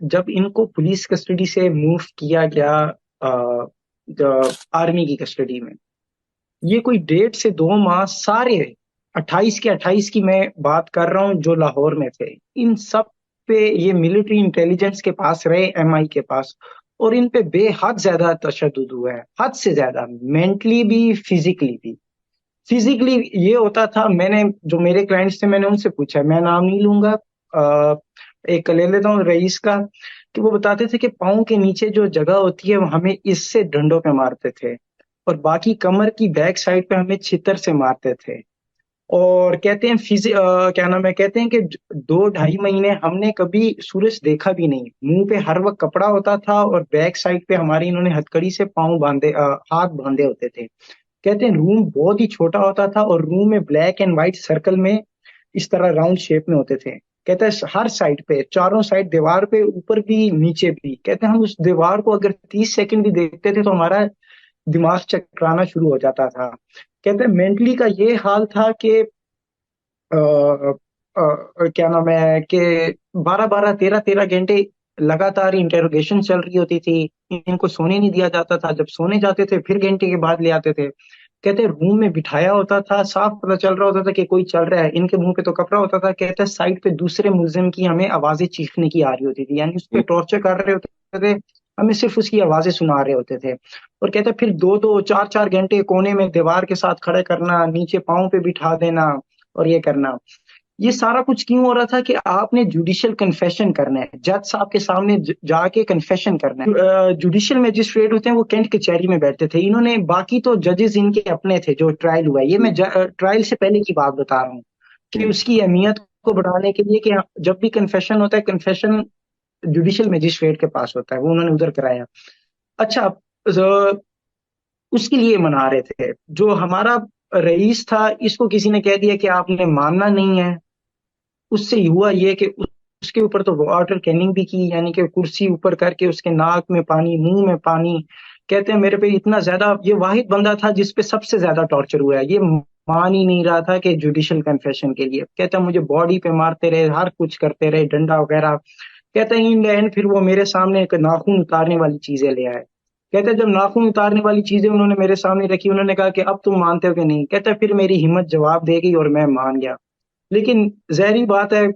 जब इनको police custody से मूव किया गया आर्मी की कस्टडी में, ये कोई 1.5 से 2 माह सारे 28 के 28 की मैं बात कर रहा हूँ जो लाहौर में थे, इन सब पे ये मिलिट्री इंटेलिजेंस के पास रहे, एमआई के पास। और इन पे बेहद ज्यादा तशद्दुद हुआ है, हद से ज्यादा, मेंटली भी फिजिकली भी। फिजिकली ये होता था, मैंने जो मेरे क्लाइंट्स थे मैंने उनसे पूछा, मैं नाम नहीं लूंगा, अ, एक ले लेता हूँ रईस का, कि वो बताते थे कि पाँव के नीचे जो जगह होती है वो हमें इससे डंडों पे मारते थे, और बाकी कमर की बैक साइड पे हमें छितर से मारते थे। और कहते हैं क्या नाम है, कहते हैं कि 2-2.5 महीने हमने कभी सूरज देखा भी नहीं, मुंह पे हर वक्त कपड़ा होता था और बैक साइड पे हमारी इन्होंने हथकड़ी से पाँव बांधे, हाथ बांधे होते थे। कहते हैं रूम बहुत ही छोटा होता था और रूम में ब्लैक एंड व्हाइट सर्कल में इस तरह राउंड शेप में होते थे। कहते हैं हर साइड पे, चारों साइड दीवार पे, ऊपर भी नीचे भी, कहते हैं हम उस दीवार को अगर 30 सेकंड भी देखते थे तो हमारा दिमाग चकराना शुरू हो जाता था। कहते हैं मेंटली का ये हाल था कि क्या नाम है कि 12-12 13-13 घंटे लगातार इंटेरोगेशन चल रही होती थी, इनको सोने नहीं दिया जाता था, जब सोने जाते थे फिर घंटे के बाद ले आते थे। कहते हैं रूम में बिठाया होता था, साफ पता चल रहा होता था कि कोई चल रहा है, इनके मुंह पे तो कपड़ा होता था। कहते हैं साइड पे दूसरे मुल्जिम की हमें आवाजें चीखने की आ रही होती थी, यानी उस पर टॉर्चर कर रहे होते थे, हमें सिर्फ उसकी आवाजें सुना रहे होते थे। और कहते हैं फिर 2-2 4-4 घंटे कोने में दीवार के साथ खड़े करना, नीचे पाँव पे बिठा देना और ये करना। ये सारा कुछ क्यों हो रहा था कि आपने जुडिशियल कन्फेशन करना है, जज साहब के सामने जाके कन्फेशन करना है। जुडिशियल मजिस्ट्रेट होते हैं वो कैंट कचहरी में बैठते थे, इन्होंने, बाकी तो जजेस इनके अपने थे जो ट्रायल हुआ है, ये मैं ट्रायल से पहले की बात बता रहा हूँ कि उसकी अहमियत को बढ़ाने के लिए कि जब भी कन्फेशन होता है, कन्फेशन जुडिशियल मजिस्ट्रेट के पास होता है, वो उन्होंने उधर कराया। अच्छा, उसके लिए मना रहे थे। जो हमारा रईस था, इसको किसी ने कह दिया कि आपने मानना नहीं है। उससे हुआ ये कि उसके ऊपर तो वाटर कैनिंग भी की, यानी कि कुर्सी ऊपर करके उसके नाक में पानी, मुंह में पानी। कहते हैं मेरे पे इतना ज्यादा, ये वाहिद बंदा था जिस पे सबसे ज्यादा टॉर्चर हुआ है, ये मान ही नहीं रहा था कि जुडिशियल कन्फेशन के लिए। कहता है मुझे बॉडी पे मारते रहे, हर कुछ करते रहे, डंडा वगैरह। कहते हैं इन एंड फिर वो मेरे सामने एक नाखून उतारने वाली चीजें ले आए। कहते हैं जब नाखून उतारने वाली चीजें उन्होंने मेरे सामने रखी, उन्होंने कहा कि अब तुम मानते हो कि नहीं। कहता है फिर मेरी हिम्मत जवाब दे गई और मैं मान गया। लेकिन जहरी बात है,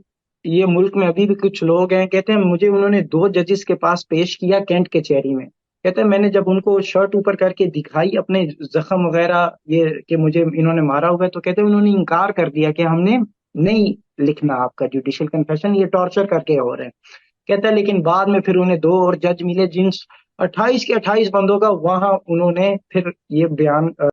ये मुल्क में अभी भी कुछ लोग हैं, कहते हैं मुझे उन्होंने 2 जजेस के पास पेश किया कैंट कचहरी में। कहते हैं मैंने जब उनको शर्ट ऊपर करके दिखाई अपने जख्म वगैरह, ये कि मुझे इन्होंने मारा हुआ है, तो कहते हैं उन्होंने इनकार कर दिया कि हमने नहीं लिखना आपका जुडिशियल कन्फेशन, ये टॉर्चर करके हो रहे हैं। कहता है लेकिन बाद में फिर उन्हें 2 और जज मिले जिन 28 के 28 बंदों का, वहां उन्होंने फिर ये बयान